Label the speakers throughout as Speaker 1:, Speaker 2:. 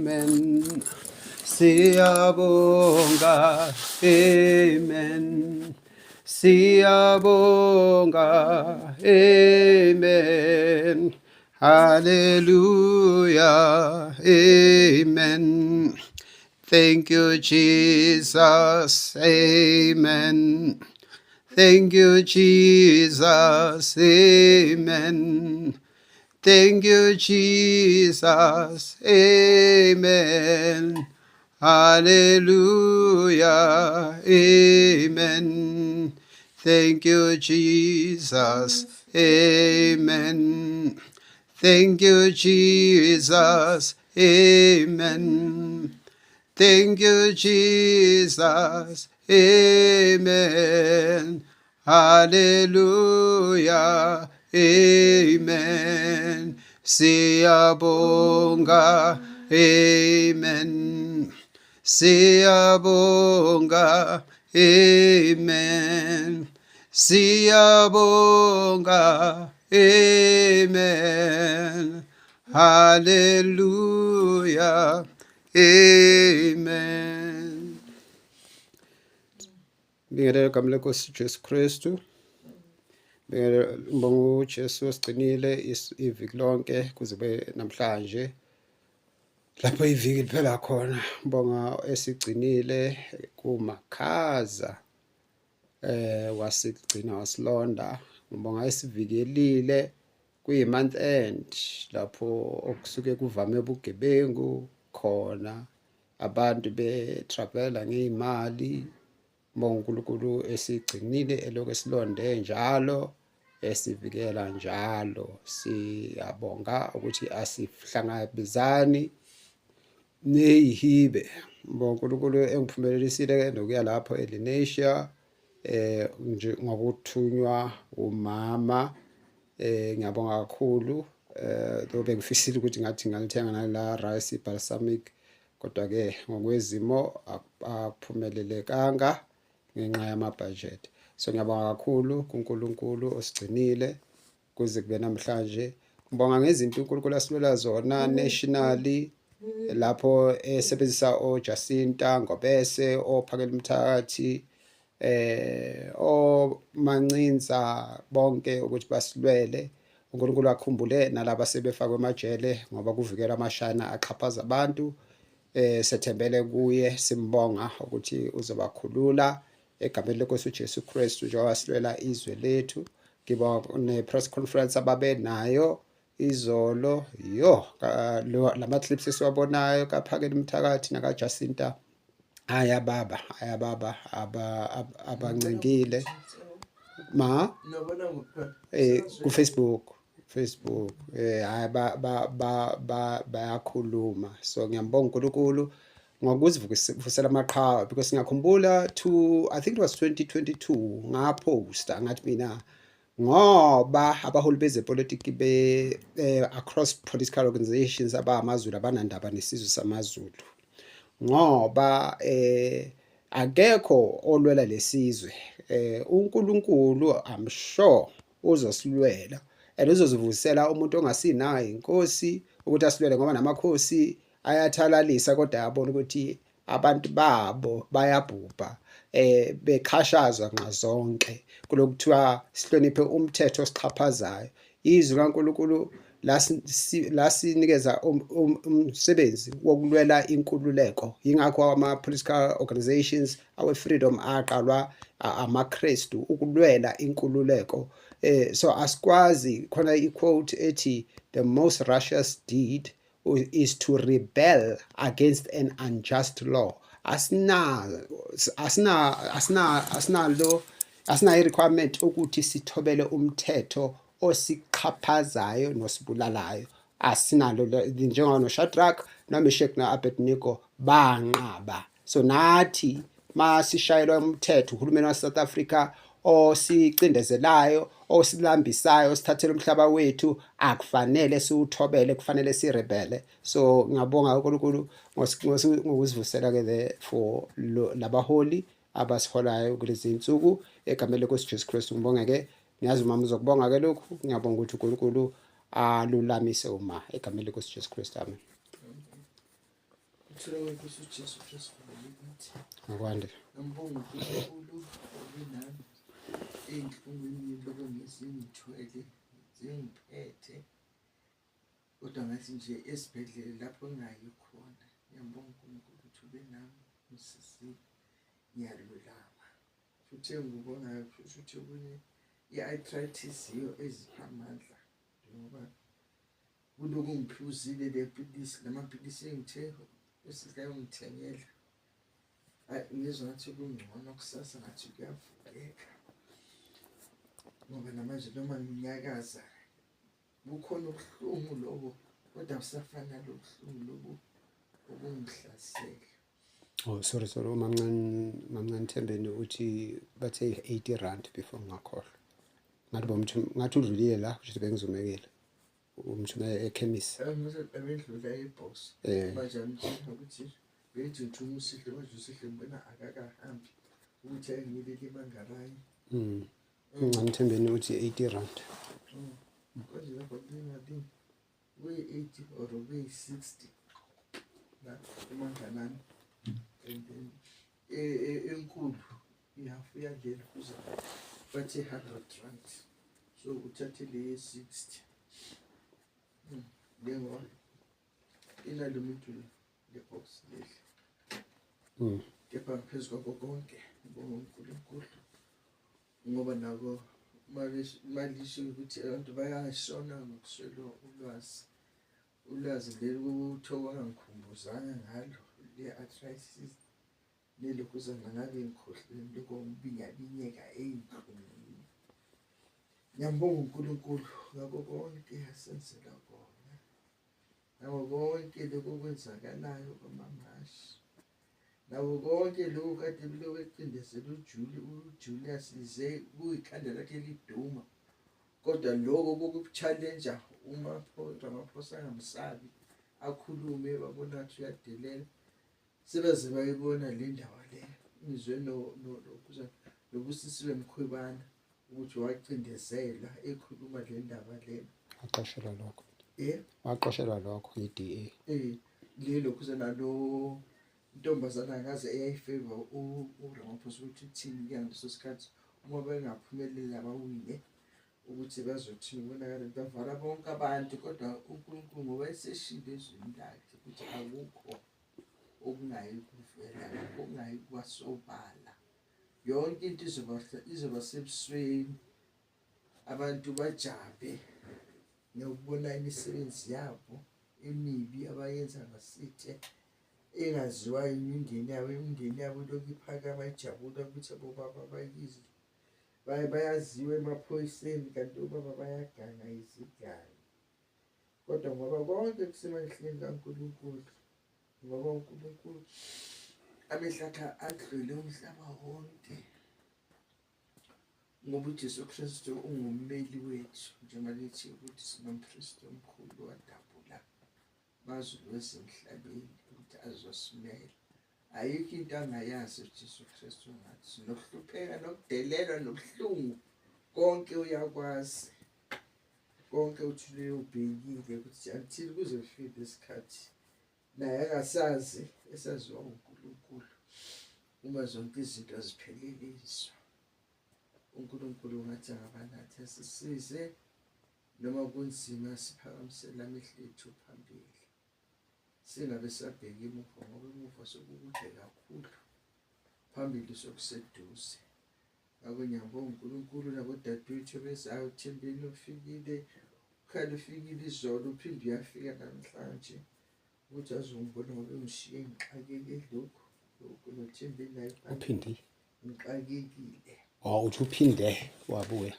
Speaker 1: Amen. Siyabonga. Amen. Siyabonga. Amen. Hallelujah. Amen. Thank you, Jesus. Amen. Thank you, Jesus. Amen. Thank you, Jesus. Amen. Hallelujah. Amen. Thank you, Jesus. Amen. Thank you, Jesus. Amen. Thank you, Jesus. Amen. Hallelujah. Amen. Siyabonga. Amen. Siyabonga. Amen. Siyabonga. Amen. Hallelujah. Amen. Ngibingelela igama lenkosi Jesu Kristu. Ngibonga uJesu osigcinile iviki lonke kuze kube namhlanje. Lapho iviki liphela khona, ngibonga esigcinile kumakhaza wasigcina wasilonda. Ngibonga esivikelile kuyi-month end lapho okusuke kuvame ubugebengu khona, abantu betravela ngey'mali. Ngibonga uNkulunkulu esigcinile elokhu esilonde njalo, esivikela njalo. Siyabonga ukuthi asihlangabezani neyihibe. Ngibonga uNkulunkulu engiphumelelisile nokuya lapho eLenasia nje ngokuthunywa umama. Ngiyabonga kakhulu. Though bengifisile ukuthi ngathi ngalithenga nala rice balsamic, kodwa-ke ngokwezimo akuphumelelekanga ngenxa yamabhajethi. So ngiyabonga kakhulu kuNkulunkulu osigcinile kuze kube namhlanje. Ngibonga ngezinto uNkulunkulu asilwela zona nationally, lapho esebenzisa oJacinta Ngobese, oPhakela Mthakathi, oMancinza bonke ukuthi basilwele. uNkulunkulu akhumbule nalabo sebefakwe emajele ngoba kuvikela amashana axhaphaza abantu. Sethembele kuye, simbonga ukuthi uzobakhulula egameni lenkosi uJesu Kristu njengoba silwela izwe lethu. Ngibonga ne-press conference ababe nayo izolo. Lama clips esiwabonayo kaPhakela Mthakathi nakaJacinta, ayababa abancengile ku-Facebook. Bayakhuluma. So ngiyambonga uNkulunkulu ngokuzivusela amaqhawe, because ngiyakhumbula I think it was 2022 ngaphosta ngathi mina ngoba abaholi bezepolitiki across political organizations abamaZulu abanandaba nesizwe samaZulu, ngoba akekho olwela lesizwe. uNkulunkulu I'm sure uzosilwela and uzozivusela umuntu ongasinayo inkosi ukuthi asilwele, ngoba namakhosi ayathalalisa kodwa yabona ukuthi abantu babo bayabhubha bekhashazwa nxazonke kulokuthiwa sihloniphe umthetho osixhaphazayo. Izwi kaNkulunkulu lasinikeza umsebenzi wokulwela inkululeko. Yingakho ama-political organizations awe-freedom aqalwa amaKristu ukulwela inkululeko. So asikwazi, khona i-quote ethi the most righteous deed is to rebel against an unjust law. Asina i-requirement ukuthi sithobele umthetho osixhaphazayo nosibulalayo. Asinalo, njengoba noShadrach noMeshach no-Abednego banqaba. So nathi masishayelwa umthetho uhulumeni waseSouth Africa osicindezelayo, osilambisayo, osithathela umhlaba wethu, akufanele siwuthobele, kufanele sirebele. So ngiyabonga uNkulunkulu ngokuzivusela ke for labaholi abasiholayo kulezi insuku egameni lenkosi Jesu Kristu. Ngibonga ke, ngiyazi umama uzokubonga ke lokhu. Ngiyabonga ukuthi uNkulunkulu alulamise uma egameni lenkosi Jesu Kristu. Amen.
Speaker 2: Ngithole ukuthi uJesu Kristu ngakithi.
Speaker 1: Akwande.
Speaker 2: Ngibonga uNkulunkulu obenami ey'nhlungwini lokho ngizingithwele zingiphethe. Kodwa ngathi nje esibhedlela lapho engayi khona. Ngiyambonga uNkulunkulu ukuthi ube nami ngisizile. Ngiyalulama. Futhi engikubongayo futhi okunye i-arthritis yiyo ezipha amandla. Ngoba kulokhu ngiphuzile lamapilisi engithe uSidlayo ngithengela. Ngizwa ngathi kungcono kusasa ngathi kuyavukeka. Ngoba namanje noma nginyakaza bukhona ubuhlungu lobo kodwa awusafani nalobuhlungu lobu obungihlasela.
Speaker 1: Oh sorry mamncane Thembeni uthi bathe 80 rand before ngakhohlwa. Ngathi udlulile la ukuthi bengizumekile. Umthuma ekhemisi.
Speaker 2: Abendlula ebox. Manje ngitshela ukuthi bethi uthuma usihle manje usihle ngibona akakahambi ukuthi ayengilele mangalayi.
Speaker 1: Ngicela Thembeni uthi 80 rand.
Speaker 2: Kodwa lapho ngimali we-80 or we-60 la emangalani enkulu ihafu yadlela kuza bathi 100 rand. So uthathe le 60. Lengo inalimitu le box leli. Kepha phezu kwakho konke ngibonga uNkulunkulu ngoba nako malisho ukuthi abantu bayashona ngokuswela ulwazi. Ulwazi leli uthoba ngangikhumbuzanga ngalo le-arthritis nelokhuza ngabe ngikhohlweni lokubinyeka ey'nhlungwini. Ngiyambonga uNkulunkulu ngakho konke asenzela kona. Nako konke lokho kwenzakalayo kwamamashi. Nako konke lokho kade bilokhu ecindezela uJulius lize kuyikhanda lakhe liduma. Kodwa lokho kokuchallenge'a uMaphosa angamsabi akhulume babona ukuthi uyadelela. Sebeze bayibona le ndaba le. Ngizwe nobusisiwe Mkhwebana ukuthi wacindezela ekhuluma le ndaba le.
Speaker 1: Aqoshelwa lokho. Waqoshelwa lokho iDA.
Speaker 2: Lelo kuzenalo intombazana ngaze eyayifavor uRamaphosa ukuthi uthini ke ngaleso sikhathi uma bengaphumeleli abawine ukuthi bazothi ubonakala bavala bonke abantu kodwa uNkulunkulu ngoba eseshilo ezweni lakhe ukuthi akukho okungayi kuvela okungayi kwasobala. Yonke into izoba sebusweni. Abantu bajabe nokubona imisebenzi yabo emibi abayenza ngasithe engaziwa imindeni yabo lokhu iphakama ijabula ukuthi abobaba bayizi bayaziwa emaphoyiseni kanti obaba bayaganga izigangi. Kodwa ngoba konke kusemanhleni kaNkulunkulu ngoba uNkulunkulu amehlo akhe adlule umhlaba wonke. Ngoba uJesu Kristu ungumeli wethu njengoba lithi ukuthi sinompristi omkhulu wadabula amazulu esemhlabeni ukuthi azosimela. Ayikho into angayazi uJesu Kristu ngathi sinokuhlupheka nokudelelwa nobuhlungu konke uyakwazi. Konke uthule ubhekile ukuthi until kuze kufike isikhathi naye angasazi esaziwa uNkulunkulu uma zonke izinto zipheleliswa. uNkulunkulu ngathi angabanathi asisize noma kunzima siphakamisela amehlo ethu phambili. Singabe sabheka emuva ngoba emuva sokukude kakhulu phambili sokuseduze. Ngakho ngiyambonga uNkulunkulu nabodadewethu bezayo Thembeni ufikile ukhali ufikile izolo uphinde uyafika namhlanje ukuthi azongibona ngoba ngishiye ngixakeke lokhu noThembeni naye
Speaker 1: uphindi
Speaker 2: ngixakekile.
Speaker 1: Oh uthi uphinde wabuya.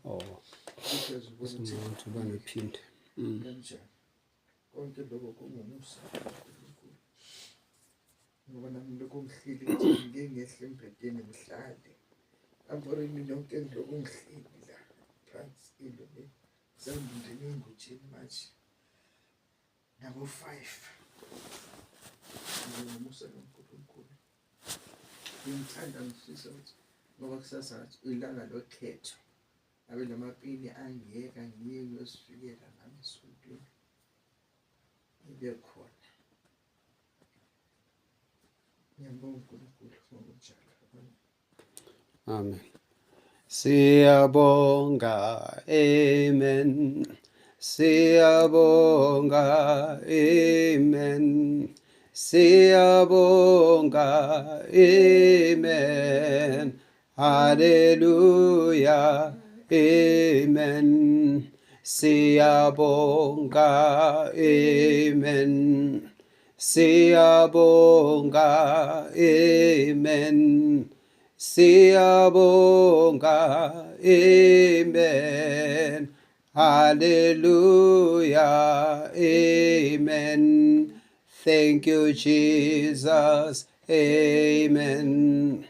Speaker 2: Ukuthi azobona
Speaker 1: ukuthi banophinde.
Speaker 2: Kanjani konke lokho kungumusa uNkulunkulu ngoba nami lokho ngihleli ukuthi ngeke ngehle embhedeni ngihlale ambore mina yonke lokho ngihleli la phansi ilokho sengindene engutsheni manje nabo 5 ngumusa uNkulunkulu. Ngithanda ngifisa ukuthi ngoba kusasa ilanga lokhetho abe lamapini angiyeka ngiye ngiyosifikela nami esontweni ibe khona Ngiyambonga uNkulunkulu ngokunjalo.
Speaker 1: Amen. Siyabonga, amen. Siyabonga, amen. Siyabonga, amen. Hallelujah, amen. Siyabonga, amen. Siyabonga, amen. Siyabonga, amen. Hallelujah, amen. Thank you, Jesus, amen.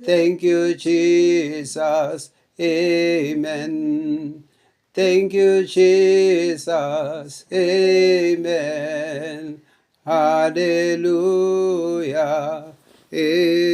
Speaker 1: Thank you, Jesus, amen. Thank you, Jesus, amen. Hallelujah, amen.